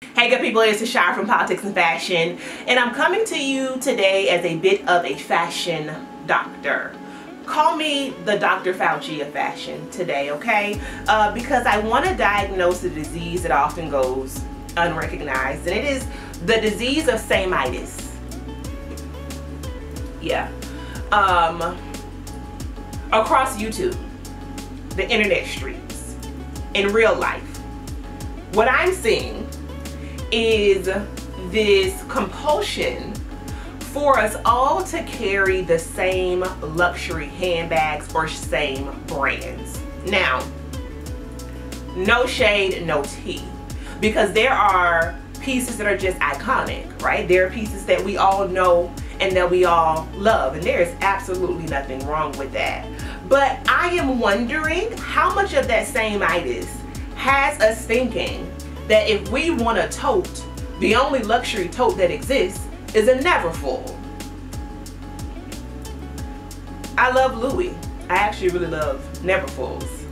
Hey good people, it's Tashara from Politics and Fashion, and I'm coming to you today as a bit of a fashion doctor. Call me the Dr. Fauci of fashion today, okay? Because I want to diagnose a disease that often goes unrecognized, and it is the disease of sameitis. Yeah. Across YouTube, the internet streets, in real life, what I'm seeing is this compulsion for us all to carry the same luxury handbags or same brands. Now, no shade, no tea, because there are pieces that are just iconic, right? There are pieces that we all know and that we all love, and there is absolutely nothing wrong with that. But I am wondering how much of that sameitis has us thinking that if we want a tote, the only luxury tote that exists is a Neverfull. I love Louis. I actually really love Neverfulls.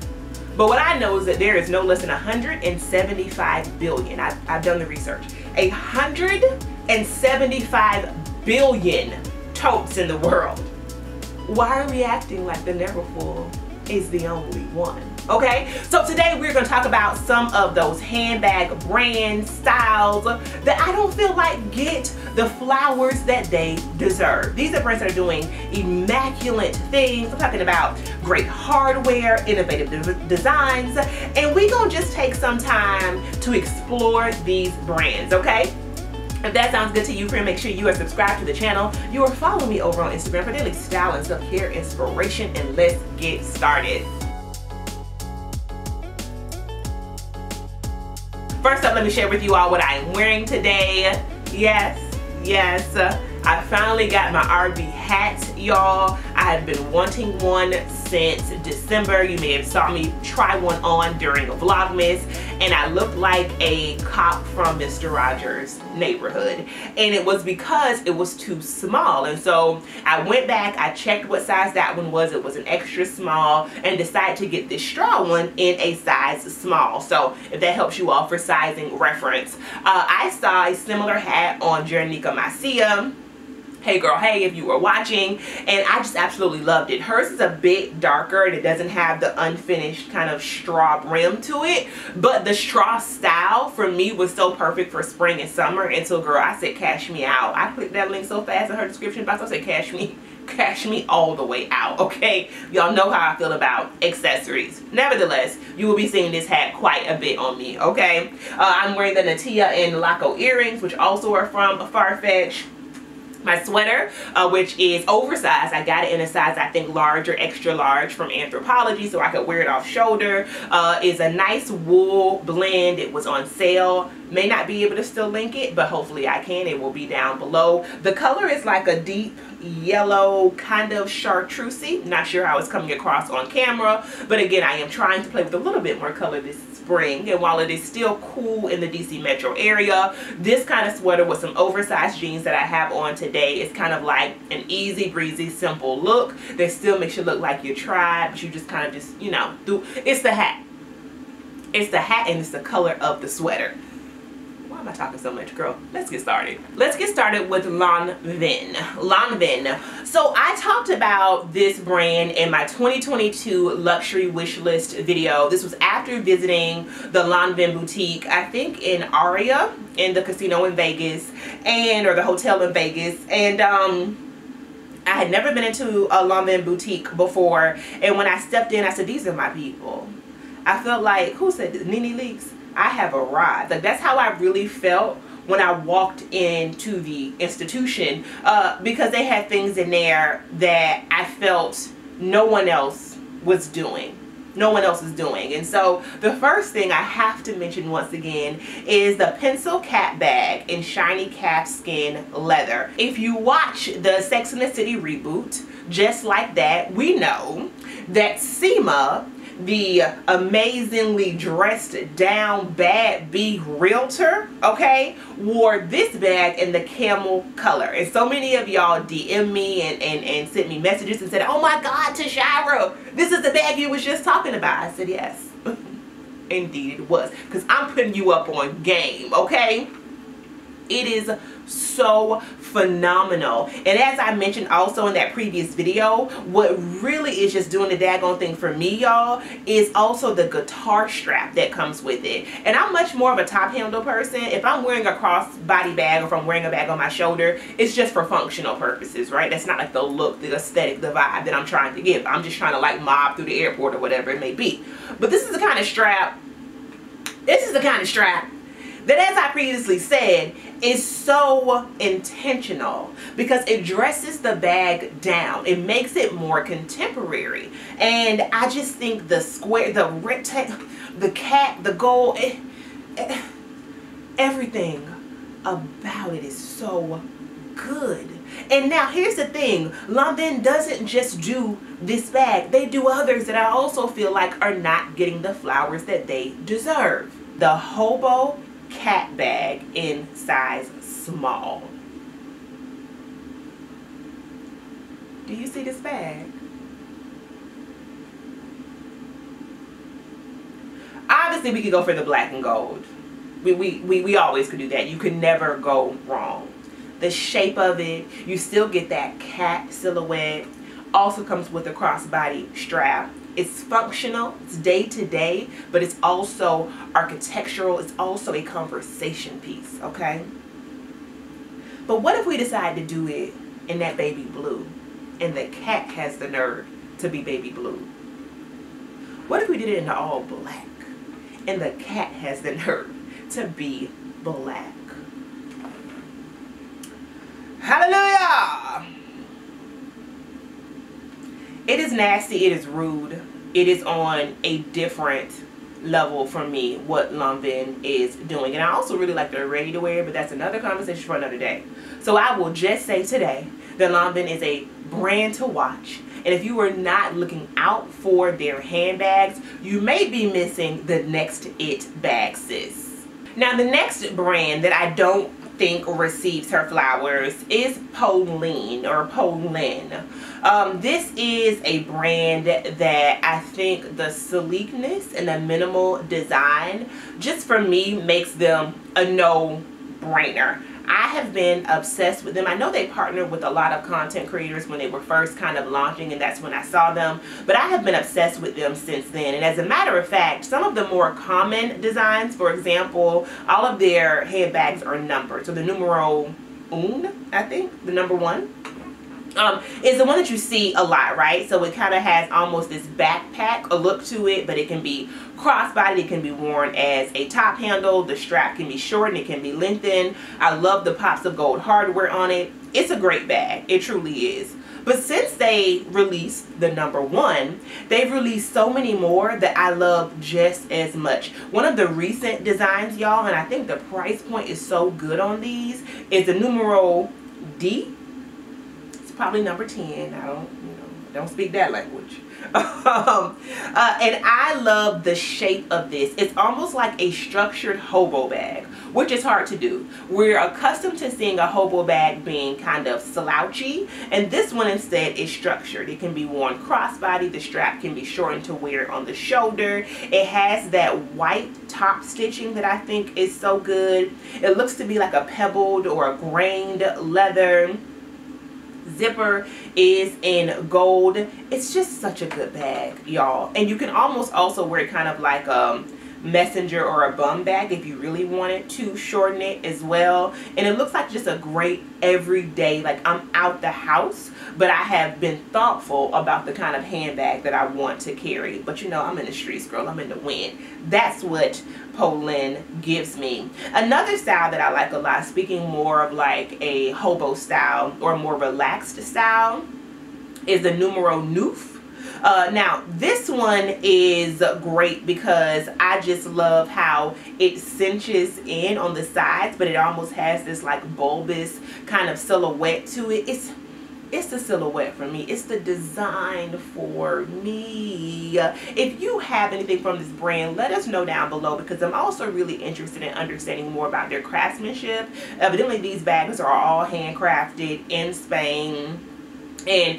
But what I know is that there is no less than 175 billion. I've done the research. 175 billion totes in the world. Why are we acting like the Neverfull is the only one? Okay, so today we're going to talk about some of those handbag brand styles that I don't feel like get the flowers that they deserve. These are brands that are doing immaculate things. I'm talking about great hardware, innovative designs, and we're going to just take some time to explore these brands, okay? If that sounds good to you, friend, make sure you are subscribed to the channel. You are following me over on Instagram for daily style and self-care inspiration, and let's get started. First up, let me share with you all what I am wearing today. Yes, I finally got my RB hat, y'all. I have been wanting one since December. You may have saw me try one on during a Vlogmas, and I looked like a cop from Mr. Rogers' Neighborhood. And it was because it was too small. And so I went back, I checked what size that one was. It was an extra small, and decided to get this straw one in a size small. So if that helps you all for sizing reference. I saw a similar hat on Jernica Macia. Hey girl, hey, if you were watching, and I just absolutely loved it. Hers is a bit darker and it doesn't have the unfinished kind of straw brim to it, but the straw style for me was so perfect for spring and summer. And so girl, I said cash me out. I clicked that link so fast in her description box. I said cash me all the way out, okay? Y'all know how I feel about accessories. Nevertheless, you will be seeing this hat quite a bit on me, okay? I'm wearing the Natia and Laco earrings, which also are from Farfetch. My sweater, which is oversized. I got it in a size, I think, large or extra large from Anthropologie, so I could wear it off shoulder. Is a nice wool blend. It was on sale. May not be able to still link it, but hopefully I can. It will be down below. The color is like a deep yellow, kind of chartreusey. Not sure how it's coming across on camera, but again, I am trying to play with a little bit more color this spring. And while it is still cool in the DC metro area, this kind of sweater with some oversized jeans that I have on today is kind of like an easy breezy simple look that still makes you look like you're tried, but you just kind of just, you know, it's the hat. It's the hat and it's the color of the sweater. Why am I talking so much, girl? Let's get started. Let's get started with Lanvin. So I talked about this brand in my 2022 luxury wish list video. This was after visiting the Lanvin boutique, I think in Aria, in the casino in Vegas, or the hotel in Vegas. And I had never been into a Lanvin boutique before. And when I stepped in, I said, these are my people. I felt like, who said this? Nene Leakes? I have arrived. Like, that's how I really felt when I walked into the institution, because they had things in there that I felt no one else was doing. No one else is doing. And so the first thing I have to mention once again is the pencil cap bag in shiny calfskin leather. If you watch the Sex and the City reboot, just like that, we know that Seema, the amazingly dressed down bad B realtor, okay, wore this bag in the camel color. And so many of y'all DM me and sent me messages and said, oh my God, Tashara, this is the bag you was just talking about. I said, yes. Indeed it was. Because I'm putting you up on game, okay? It is so phenomenal. And as I mentioned also in that previous video, what really is just doing the daggone thing for me, y'all, is also the guitar strap that comes with it. And I'm much more of a top handle person. If I'm wearing a crossbody bag or if I'm wearing a bag on my shoulder, it's just for functional purposes, right? That's not like the look, the aesthetic, the vibe that I'm trying to give. I'm just trying to like mob through the airport or whatever it may be. But this is the kind of strap, that, as I previously said, is so intentional because it dresses the bag down. It makes it more contemporary. And I just think the square, the rectangle, the cat, the gold, everything about it is so good. And now here's the thing, Lanvin doesn't just do this bag. They do others that I also feel like are not getting the flowers that they deserve. The Hobo Cat bag in size small. Do you see this bag? Obviously we could go for the black and gold. We always could do that. You could never go wrong. The shape of it, you still get that cat silhouette. Also comes with a crossbody strap. It's functional, it's day to day, but it's also architectural. It's also a conversation piece, okay? But what if we decide to do it in that baby blue and the cat has the nerve to be baby blue? What if we did it in the all black and the cat has the nerve to be black? Hallelujah! It is nasty, it is rude, it is on a different level for me what Lanvin is doing. And I also really like their ready to wear, but that's another conversation for another day. So I will just say today that Lanvin is a brand to watch. And if you are not looking out for their handbags, you may be missing the next it bag, sis. Now the next brand that I don't think receives her flowers is Polène or Polène. This is a brand that I think the sleekness and the minimal design just for me makes them a no-brainer. I have been obsessed with them. I know they partnered with a lot of content creators when they were first kind of launching, and that's when I saw them, but I have been obsessed with them since then. And as a matter of fact, some of the more common designs, for example, all of their handbags are numbered. So the numero un, I think, the number 1, is the one that you see a lot, right? So it kind of has almost this backpack a look to it, but it can be crossbody, it can be worn as a top handle, the strap can be shortened, it can be lengthened. I love the pops of gold hardware on it. It's a great bag, it truly is. But since they released the number 1, they've released so many more that I love just as much. One of the recent designs, y'all, and I think the price point is so good on these, is the numero D. Probably number 10. I don't speak that language. And I love the shape of this. It's almost like a structured hobo bag, which is hard to do. We're accustomed to seeing a hobo bag being kind of slouchy, and this one instead is structured. It can be worn crossbody. The strap can be shortened to wear on the shoulder. It has that white top stitching that I think is so good. It looks to be like a pebbled or a grained leather. Zipper is in gold. It's just such a good bag, y'all. And you can almost also wear it kind of like a messenger or a bum bag if you really wanted to shorten it as well. And it looks like just a great everyday, like I'm out the house, but I have been thoughtful about the kind of handbag that I want to carry. But you know, I'm in the streets, girl. I'm in the wind. That's what Polène gives me. Another style that I like a lot, speaking more of like a hobo style or more relaxed style, is the numero 9. Now this one is great because I just love how it cinches in on the sides, but it almost has this like bulbous kind of silhouette to it. It's the silhouette for me. It's the design for me. If you have anything from this brand, let us know down below, because I'm also really interested in understanding more about their craftsmanship. Evidently these bags are all handcrafted in Spain. And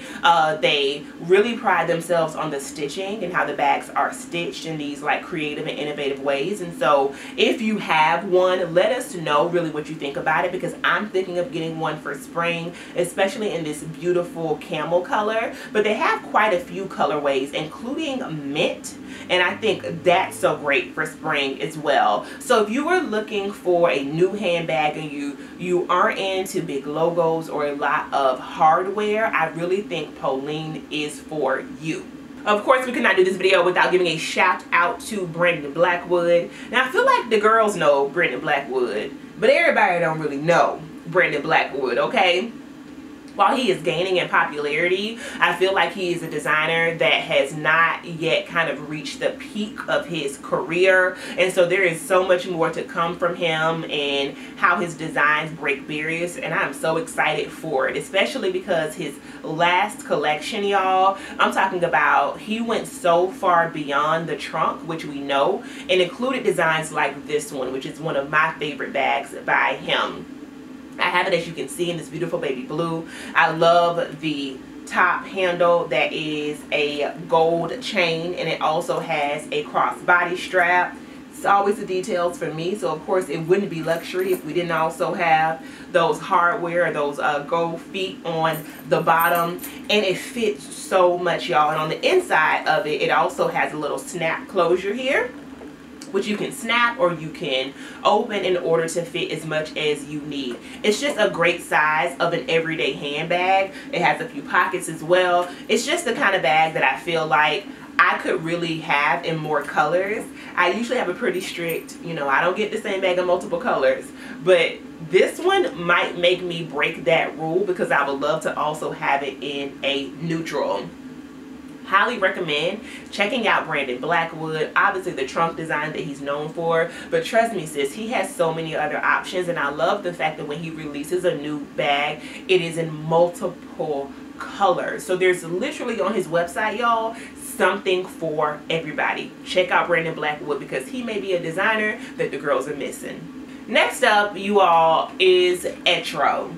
they really pride themselves on the stitching and how the bags are stitched in these like creative and innovative ways. And so if you have one, let us know really what you think about it, because I'm thinking of getting one for spring, especially in this beautiful camel color. But they have quite a few colorways, including mint, and I think that's so great for spring as well. So if you are looking for a new handbag and you aren't into big logos or a lot of hardware, I really think Polène is for you. Of course, we could not do this video without giving a shout out to Brandon Blackwood. Now, I feel like the girls know Brandon Blackwood, but everybody don't really know Brandon Blackwood, okay? While he is gaining in popularity, I feel like he is a designer that has not yet kind of reached the peak of his career. And so there is so much more to come from him and how his designs break barriers. And I'm so excited for it, especially because his last collection, y'all, I'm talking about, he went so far beyond the trunk, which we know, and included designs like this one, which is one of my favorite bags by him. I have it, as you can see, in this beautiful baby blue. I love the top handle that is a gold chain, and it also has a crossbody strap. It's always the details for me, so of course it wouldn't be luxury if we didn't also have those hardware or those gold feet on the bottom. And it fits so much, y'all. And on the inside of it, it also has a little snap closure here, which you can snap or you can open in order to fit as much as you need. It's just a great size of an everyday handbag. It has a few pockets as well. It's just the kind of bag that I feel like I could really have in more colors. I usually have a pretty strict, I don't get the same bag in multiple colors, but this one might make me break that rule because I would love to also have it in a neutral. Highly recommend checking out Brandon Blackwood. Obviously the trunk design that he's known for, but trust me sis, he has so many other options. And I love the fact that when he releases a new bag, it is in multiple colors. So there's literally on his website, y'all, something for everybody. Check out Brandon Blackwood because he may be a designer that the girls are missing. Next up, you all, is Etro.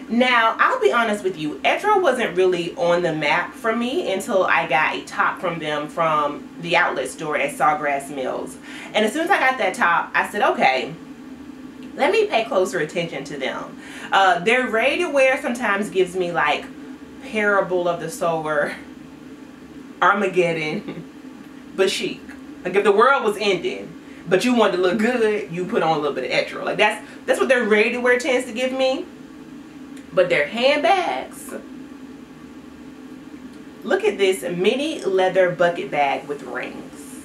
Now, I'll be honest with you, Etro wasn't really on the map for me until I got a top from them from the outlet store at Sawgrass Mills. And as soon as I got that top, I said, okay, let me pay closer attention to them. Their ready to wear sometimes gives me like Parable of the Sower, Armageddon, but chic. Like if the world was ending, but you wanted to look good, you put on a little bit of Etro. Like that's what their ready to wear tends to give me. But their handbags, look at this mini leather bucket bag with rings.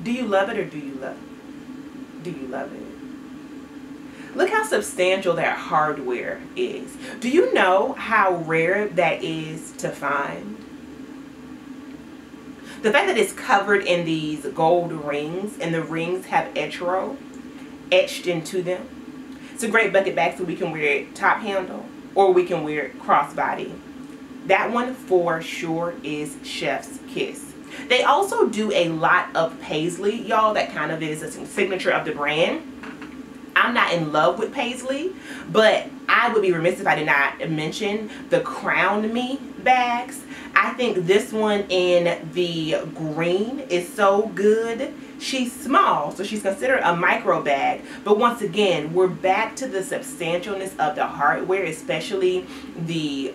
Do you love it or do you love it? Do you love it? Look how substantial that hardware is. Do you know how rare that is to find? The fact that it's covered in these gold rings and the rings have Etro etched into them. It's a great bucket bag, so we can wear it top handle or we can wear it crossbody. That one for sure is chef's kiss. They also do a lot of paisley, y'all. That kind of is a signature of the brand. I'm not in love with paisley, but I would be remiss if I did not mention the Crown Me bags. I think this one in the green is so good. She's small, so she's considered a micro bag. But once again, we're back to the substantialness of the hardware, especially the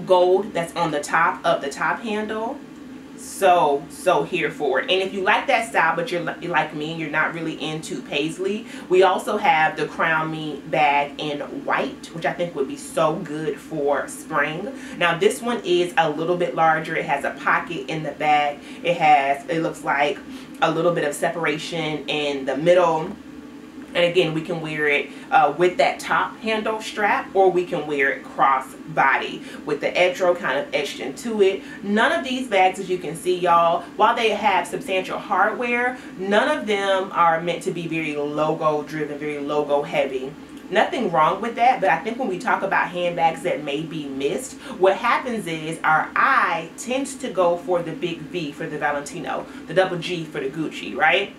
gold that's on the top of the top handle. So here for it. And if you like that style, but you're like me, you're not really into paisley, we also have the Crown Me bag in white, which I think would be so good for spring. Now this one is a little bit larger. It has a pocket in the back. It looks like a little bit of separation in the middle. And again, we can wear it with that top handle strap, or we can wear it cross body with the Etro kind of etched into it. None of these bags, as you can see, y'all, while they have substantial hardware, none of them are meant to be very logo driven, very logo heavy. Nothing wrong with that, but I think when we talk about handbags that may be missed, what happens is our eye tends to go for the big V for the Valentino, the double G for the Gucci, right?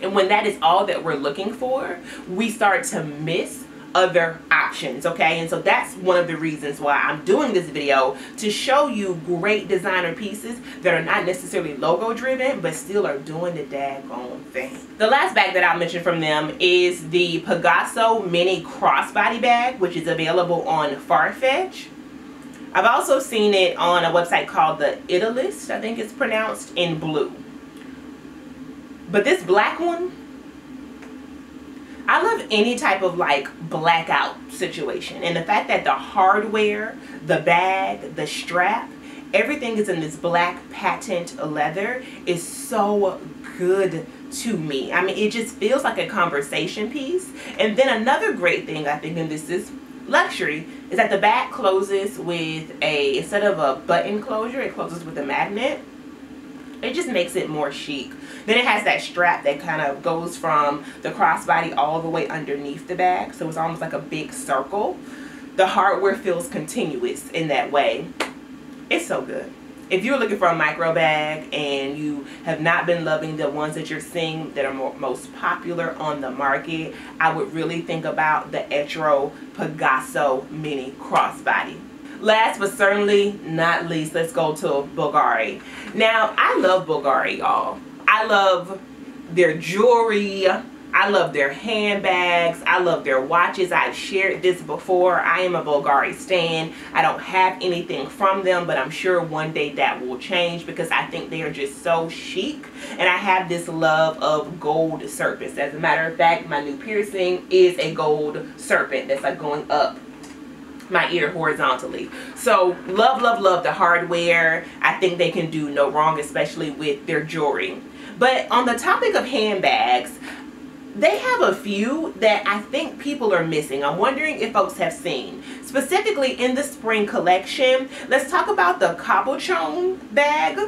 And when that is all that we're looking for, we start to miss other options, okay? And so that's one of the reasons why I'm doing this video, to show you great designer pieces that are not necessarily logo driven but still are doing the daggone thing. The last bag that I'll mention from them is the Pegaso mini crossbody bag, which is available on Farfetch. I've also seen it on a website called the Italist, I think it's pronounced, in blue. But this black one, I love any type of like blackout situation, and the fact that the hardware, the bag, the strap, everything is in this black patent leather is so good to me. I mean, it just feels like a conversation piece. And then another great thing I think, and this is luxury, is that the back closes with a, instead of a button closure, it closes with a magnet. It just makes it more chic. Then it has that strap that kind of goes from the crossbody all the way underneath the bag, so it's almost like a big circle. The hardware feels continuous in that way. It's so good. If you're looking for a micro bag and you have not been loving the ones that you're seeing that are most popular on the market, I would really think about the Etro Pegaso mini crossbody. Last but certainly not least, let's go to Bulgari. Now, I love Bulgari, y'all. I love their jewelry. I love their handbags. I love their watches. I've shared this before. I am a Bulgari stan. I don't have anything from them, but I'm sure one day that will change because I think they are just so chic. And I have this love of gold serpents. As a matter of fact, my new piercing is a gold serpent that's like going up my ear horizontally. So love, love, love the hardware. I think they can do no wrong, especially with their jewelry. But on the topic of handbags, they have a few that I think people are missing. I'm wondering if folks have seen. Specifically in the spring collection, let's talk about the cabochon bag.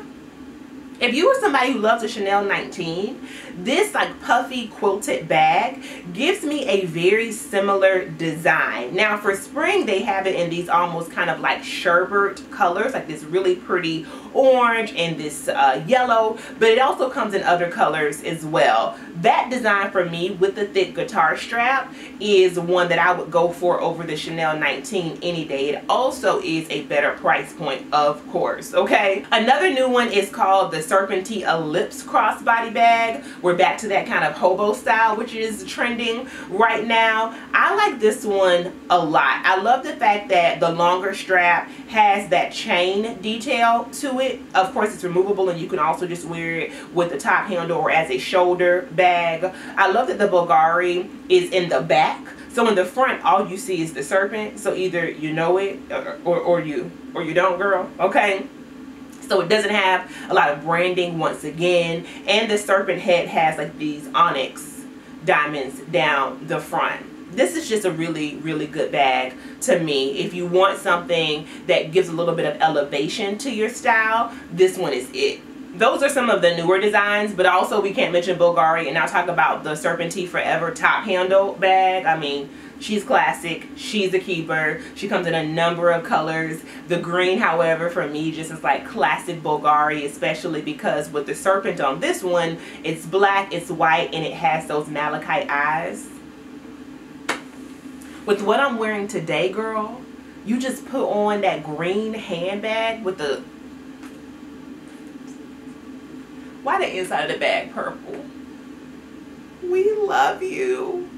If you are somebody who loves a Chanel 19, this like puffy quilted bag gives me a very similar design. Now for spring, they have it in these almost kind of like sherbet colors, like this really pretty orange and this yellow, but it also comes in other colors as well. That design for me with the thick guitar strap is one that I would go for over the Chanel 19 any day. It also is a better price point, of course, okay? Another new one is called the Serpentine Ellipse crossbody bag. We're back to that kind of hobo style, which is trending right now. I like this one a lot. I love the fact that the longer strap has that chain detail to it. Of course, it's removable and you can also just wear it with the top handle or as a shoulder bag. I love that the Bulgari is in the back. So in the front, all you see is the serpent. So either you know it or you don't, girl. Okay. So it doesn't have a lot of branding once again. And the serpent head has like these onyx diamonds down the front. This is just a really, really good bag to me. If you want something that gives a little bit of elevation to your style, this one is it. Those are some of the newer designs, but also we can't mention Bulgari and I'll talk about the Serpentine Forever top handle bag. I mean, she's classic. She's a keeper. She comes in a number of colors. The green, however, for me just is like classic Bulgari, especially because with the serpent on this one, it's black, it's white, and it has those malachite eyes. With what I'm wearing today, girl, you just put on that green handbag with the... Why the inside of the bag purple? We love you.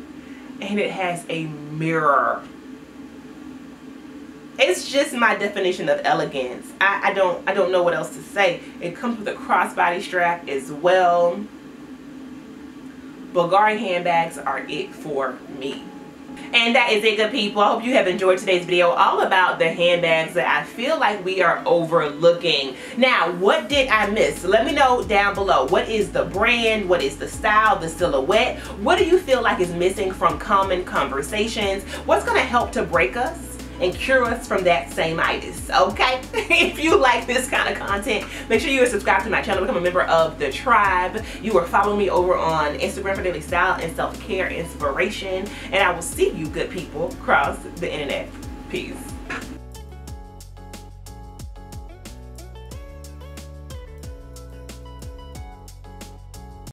And it has a mirror. It's just my definition of elegance. I don't know what else to say. It comes with a crossbody strap as well. Bulgari handbags are it for me. And that is it, good people. I hope you have enjoyed today's video all about the handbags that I feel like we are overlooking. Now, what did I miss? Let me know down below. What is the brand? What is the style, the silhouette? What do you feel like is missing from common conversations? What's going to help to break us and cure us from that same-itis, okay? If you like this kind of content, make sure you are subscribed to my channel, become a member of the tribe. You are following me over on Instagram for daily style and self-care inspiration. And I will see you good people across the internet. Peace.